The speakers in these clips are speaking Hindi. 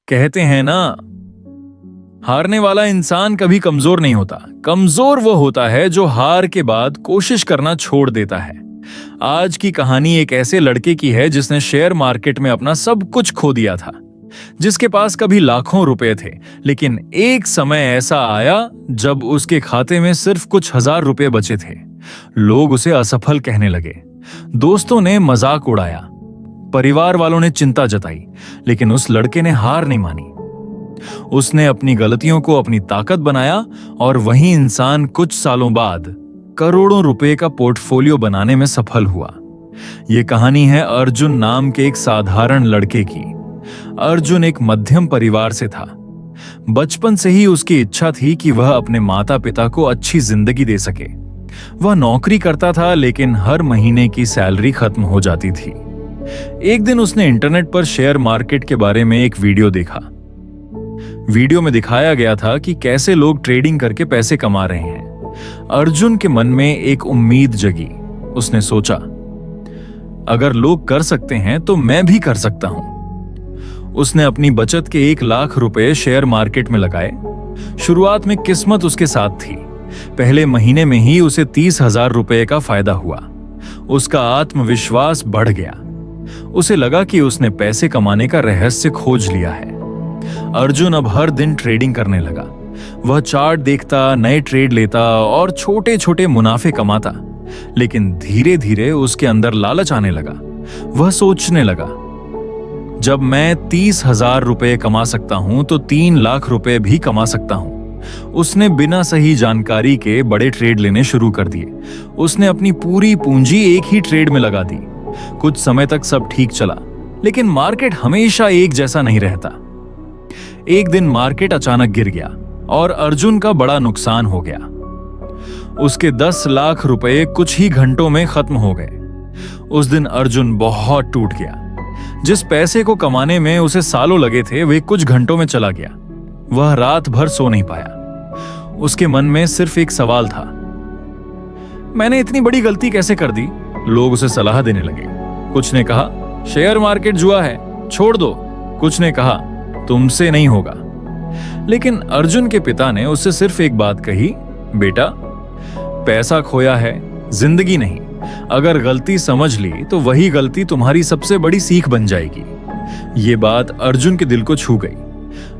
कहते हैं ना, हारने वाला इंसान कभी कमजोर नहीं होता। कमजोर वो होता है जो हार के बाद कोशिश करना छोड़ देता है। आज की कहानी एक ऐसे लड़के की है जिसने शेयर मार्केट में अपना सब कुछ खो दिया था, जिसके पास कभी लाखों रुपए थे, लेकिन एक समय ऐसा आया जब उसके खाते में सिर्फ कुछ हजार रुपए बचे थे। लोग उसे असफल कहने लगे, दोस्तों ने मजाक उड़ाया, परिवार वालों ने चिंता जताई, लेकिन उस लड़के ने हार नहीं मानी। उसने अपनी गलतियों को अपनी ताकत बनाया और वही इंसान कुछ सालों बाद करोड़ों रुपए का पोर्टफोलियो बनाने में सफल हुआ। यह कहानी है अर्जुन नाम के एक साधारण लड़के की। अर्जुन एक मध्यम परिवार से था। बचपन से ही उसकी इच्छा थी कि वह अपने माता पिता को अच्छी जिंदगी दे सके। वह नौकरी करता था, लेकिन हर महीने की सैलरी खत्म हो जाती थी। एक दिन उसने इंटरनेट पर शेयर मार्केट के बारे में एक वीडियो देखा। वीडियो में दिखाया गया था कि कैसे लोग ट्रेडिंग करके पैसे कमा रहे हैं। अर्जुन के मन में एक उम्मीद जगी। उसने सोचा, अगर लोग कर सकते हैं तो मैं भी कर सकता हूं। उसने अपनी बचत के 1 लाख रुपए शेयर मार्केट में लगाए। शुरुआत में किस्मत उसके साथ थी। पहले महीने में ही उसे 30,000 रुपए का फायदा हुआ। उसका आत्मविश्वास बढ़ गया। उसे लगा कि उसने पैसे कमाने का रहस्य खोज लिया है। अर्जुन अब हर दिन ट्रेडिंग करने लगा। वह चार्ट देखता, नए ट्रेड लेता और छोटे छोटे मुनाफे कमाता। लेकिन धीरे धीरे उसके अंदर लालच आने लगा। वह सोचने लगा, जब मैं 30,000 रुपए कमा सकता हूं तो 3 लाख रुपए भी कमा सकता हूं। उसने बिना सही जानकारी के बड़े ट्रेड लेने शुरू कर दिए। उसने अपनी पूरी पूंजी एक ही ट्रेड में लगा दी। कुछ समय तक सब ठीक चला, लेकिन मार्केट हमेशा एक जैसा नहीं रहता। एक दिन मार्केट अचानक गिर गया और अर्जुन का बड़ा नुकसान हो गया। उसके 10 लाख रुपए कुछ ही घंटों में खत्म हो गए। उस दिन अर्जुन बहुत टूट गया। जिस पैसे को कमाने में उसे सालों लगे थे, वे कुछ घंटों में चला गया। वह रात भर सो नहीं पाया। उसके मन में सिर्फ एक सवाल था, मैंने इतनी बड़ी गलती कैसे कर दी? लोग उसे सलाह देने लगे। कुछ ने कहा, शेयर मार्केट जुआ है, छोड़ दो। कुछ ने कहा, तुमसे नहीं होगा। लेकिन अर्जुन के पिता ने उससे सिर्फ एक बात कही, बेटा, पैसा खोया है, जिंदगी नहीं। अगर गलती समझ ली तो वही गलती तुम्हारी सबसे बड़ी सीख बन जाएगी। ये बात अर्जुन के दिल को छू गई।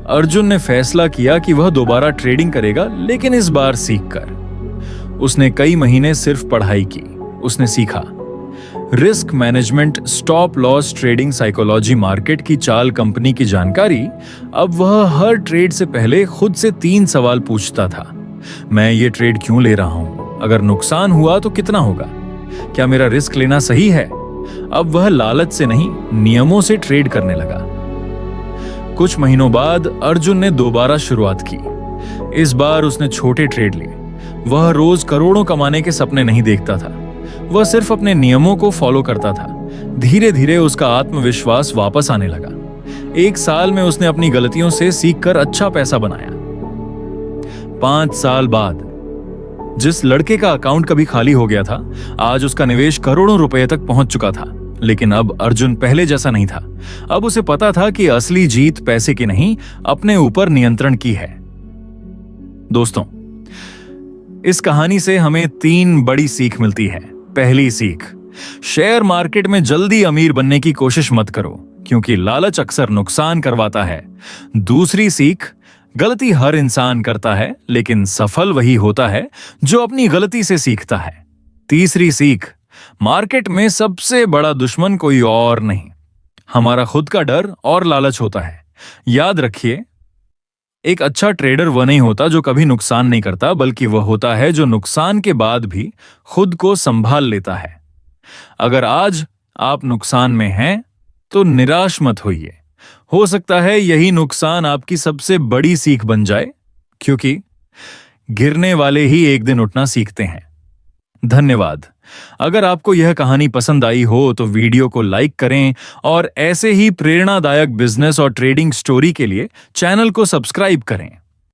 अर्जुन ने फैसला किया कि वह दोबारा ट्रेडिंग करेगा, लेकिन इस बार सीखकर। उसने कई महीने सिर्फ पढ़ाई की। उसने सीखा risk management, stop loss trading, psychology, market की चाल, कंपनी की जानकारी। अब वह हर ट्रेड से पहले खुद से 3 सवाल पूछता था। मैं ये ट्रेड क्यों ले रहा हूं? अगर नुकसान हुआ तो कितना होगा? क्या मेरा रिस्क लेना सही है? अब वह लालच से नहीं, नियमों से ट्रेड करने लगा। कुछ महीनों बाद अर्जुन ने दोबारा शुरुआत की। इस बार उसने छोटे ट्रेड लिए। वह रोज करोड़ों कमाने के सपने नहीं देखता था। वह सिर्फ अपने नियमों को फॉलो करता था। धीरे धीरे उसका आत्मविश्वास वापस आने लगा। 1 साल में उसने अपनी गलतियों से सीखकर अच्छा पैसा बनाया। 5 साल बाद जिस लड़के का अकाउंट कभी खाली हो गया था, आज उसका निवेश करोड़ों रुपए तक पहुंच चुका था। लेकिन अब अर्जुन पहले जैसा नहीं था। अब उसे पता था कि असली जीत पैसे की नहीं, अपने ऊपर नियंत्रण की है। दोस्तों, इस कहानी से हमें 3 बड़ी सीख मिलती है। पहली सीख, शेयर मार्केट में जल्दी अमीर बनने की कोशिश मत करो, क्योंकि लालच अक्सर नुकसान करवाता है। दूसरी सीख, गलती हर इंसान करता है, लेकिन सफल वही होता है जो अपनी गलती से सीखता है। तीसरी सीख, मार्केट में सबसे बड़ा दुश्मन कोई और नहीं, हमारा खुद का डर और लालच होता है। याद रखिए, एक अच्छा ट्रेडर वह नहीं होता जो कभी नुकसान नहीं करता, बल्कि वह होता है जो नुकसान के बाद भी खुद को संभाल लेता है। अगर आज आप नुकसान में हैं, तो निराश मत होइए। हो सकता है यही नुकसान आपकी सबसे बड़ी सीख बन जाए, क्योंकि गिरने वाले ही एक दिन उठना सीखते हैं। धन्यवाद। अगर आपको यह कहानी पसंद आई हो तो वीडियो को लाइक करें और ऐसे ही प्रेरणादायक बिजनेस और ट्रेडिंग स्टोरी के लिए चैनल को सब्सक्राइब करें।